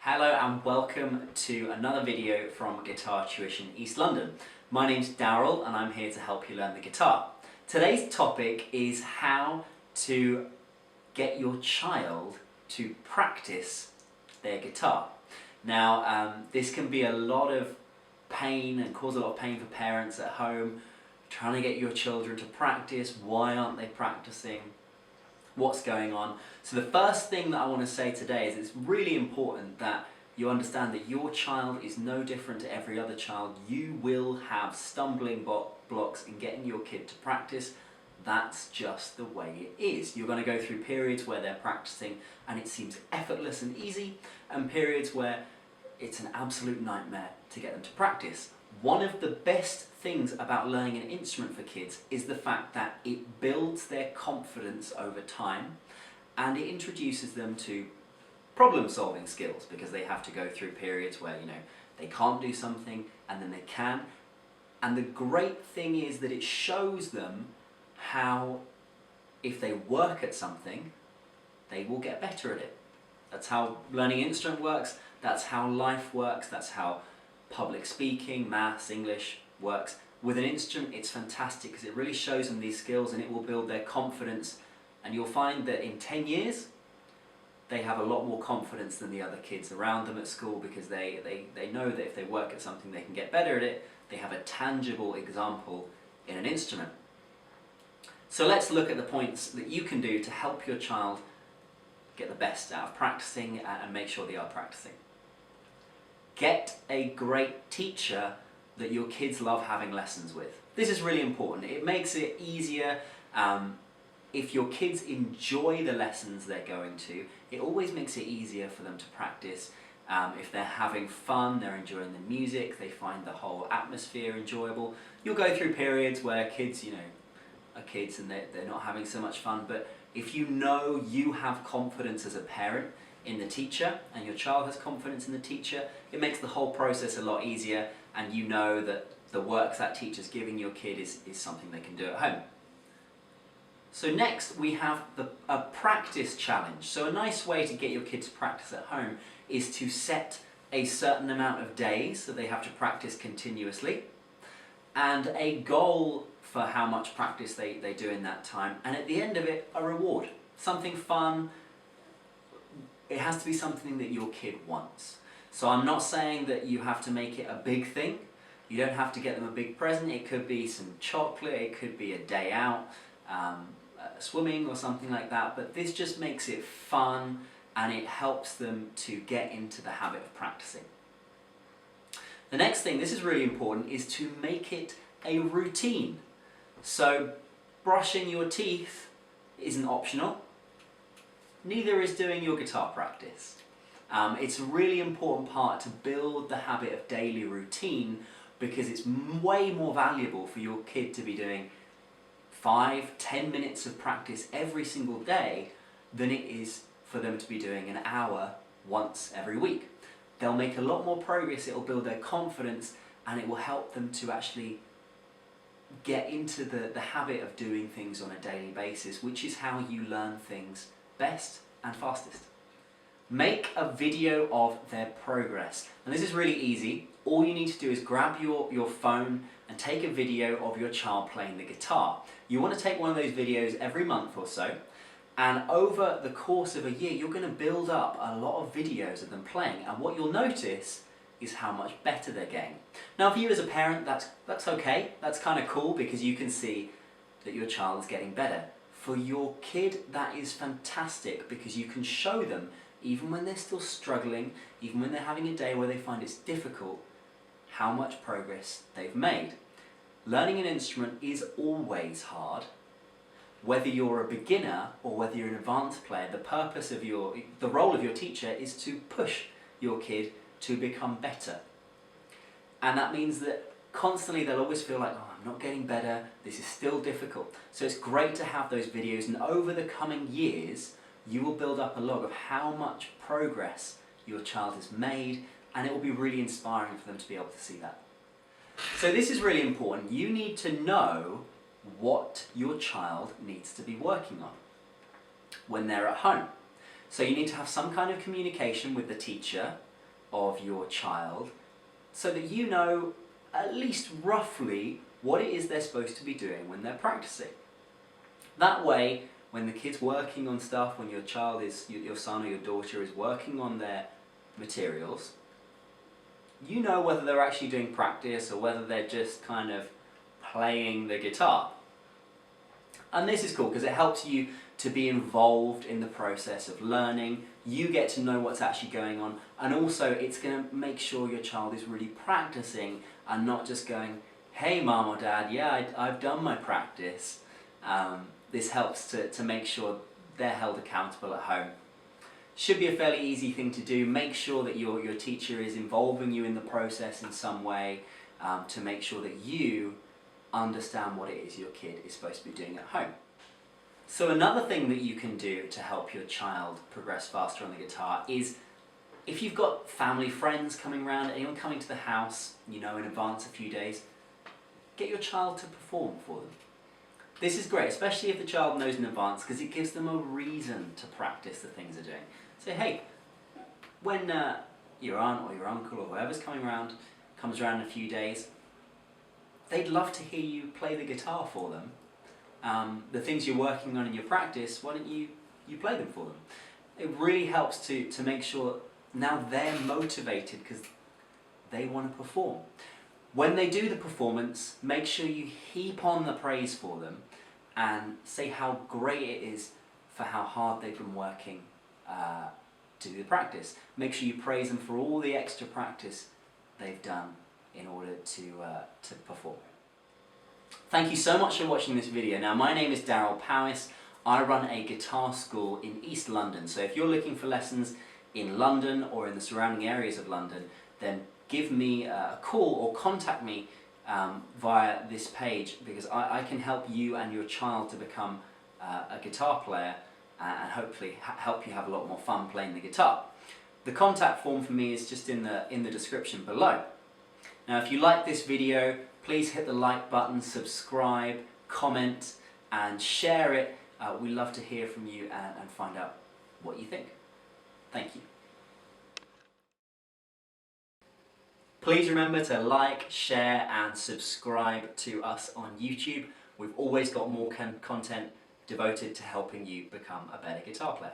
Hello and welcome to another video from Guitar Tuition East London. My name's Daryl and I'm here to help you learn the guitar. Today's topic is how to get your child to practice their guitar. Now, this can be a lot of pain and cause a lot of pain for parents at home, trying to get your children to practice. Why aren't they practicing? What's going on? So the first thing that I want to say today is it's really important that you understand that your child is no different to every other child. You will have stumbling blocks in getting your kid to practice. That's just the way it is. You're going to go through periods where they're practicing and it seems effortless and easy, and periods where it's an absolute nightmare to get them to practice. One of the best things about learning an instrument for kids is the fact that it builds their confidence over time and it introduces them to problem-solving skills, because they have to go through periods where, they can't do something and then they can. And the great thing is that it shows them how, if they work at something, they will get better at it. That's how learning an instrument works, that's how life works, that's how public speaking, maths, English works. With an instrument, it's fantastic because it really shows them these skills and it will build their confidence, and you'll find that in 10 years they have a lot more confidence than the other kids around them at school, because they know that if they work at something they can get better at it. They have a tangible example in an instrument. So let's look at the points that you can do to help your child get the best out of practicing and make sure they are practicing. Get a great teacher that your kids love having lessons with. This is really important. It makes it easier. If your kids enjoy the lessons they're going to, it always makes it easier for them to practice. If they're having fun, they're enjoying the music, they find the whole atmosphere enjoyable. You'll go through periods where kids, are kids and they're not having so much fun, but if you know you have confidence as a parent in the teacher and your child has confidence in the teacher, it makes the whole process a lot easier, and you know that the work that teacher's giving your kid is something they can do at home. So next we have a practice challenge. So a nice way to get your kids to practice at home is to set a certain amount of days that they have to practice continuously, and a goal for how much practice they do in that time, and at the end of it, a reward. Something fun. It has to be something that your kid wants. So I'm not saying that you have to make it a big thing. You don't have to get them a big present. It could be some chocolate, it could be a day out, swimming or something like that, but this just makes it fun and it helps them to get into the habit of practicing. The next thing, this is really important, is to make it a routine. So brushing your teeth isn't optional. Neither is doing your guitar practice. It's a really important part to build the habit of daily routine, because it's way more valuable for your kid to be doing 5-10 minutes of practice every single day than it is for them to be doing an hour once every week. They'll make a lot more progress, it'll build their confidence, and it will help them to actually get into the habit of doing things on a daily basis, which is how you learn things best and fastest. Make a video of their progress. And this is really easy. All you need to do is grab your phone and take a video of your child playing the guitar. You want to take one of those videos every month or so, and over the course of a year you're going to build up a lot of videos of them playing, and what you'll notice is how much better they're getting. Now for you as a parent, that's okay, that's kind of cool, because you can see that your child is getting better. For your kid, that is fantastic, because you can show them, even when they're still struggling, even when they're having a day where they find it's difficult, how much progress they've made. Learning an instrument is always hard. Whether you're a beginner or whether you're an advanced player, the role of your teacher is to push your kid to become better. And that means that constantly they'll always feel like, oh, I'm not getting better, this is still difficult. So it's great to have those videos, and over the coming years you will build up a log of how much progress your child has made, and it will be really inspiring for them to be able to see that. So this is really important. You need to know what your child needs to be working on when they're at home. So you need to have some kind of communication with the teacher of your child so that you know at least roughly what it is they're supposed to be doing when they're practicing. That way, when the kid's working on stuff, when your son or your daughter is working on their materials, you know whether they're actually doing practice or whether they're just kind of playing the guitar. And this is cool because it helps you to be involved in the process of learning. You get to know what's actually going on, and also it's going to make sure your child is really practicing and not just going, hey mom or dad, yeah, I've done my practice. This helps to make sure they're held accountable at home. Should be a fairly easy thing to do. Make sure that your teacher is involving you in the process in some way to make sure that you understand what it is your kid is supposed to be doing at home. So another thing that you can do to help your child progress faster on the guitar is, if you've got family, friends coming around, anyone coming to the house, you know, in advance a few days, get your child to perform for them. This is great, especially if the child knows in advance, because it gives them a reason to practice the things they're doing. Say, hey, when your aunt or your uncle or whoever's coming around comes around in a few days, they'd love to hear you play the guitar for them. The things you're working on in your practice, why don't you play them for them? It really helps to make sure now they're motivated because they want to perform. When they do the performance, make sure you heap on the praise for them and say how great it is for how hard they've been working to do the practice. Make sure you praise them for all the extra practice they've done in order to perform. Thank you so much for watching this video. Now, my name is Darryl Powis. I run a guitar school in East London. So if you're looking for lessons in London or in the surrounding areas of London, then give me a call or contact me via this page, because I can help you and your child to become a guitar player and hopefully help you have a lot more fun playing the guitar. The contact form for me is just in the description below. Now, if you like this video, please hit the like button, subscribe, comment and share it. We love to hear from you and find out what you think. Thank you. Please remember to like, share and subscribe to us on YouTube. We've always got more content devoted to helping you become a better guitar player.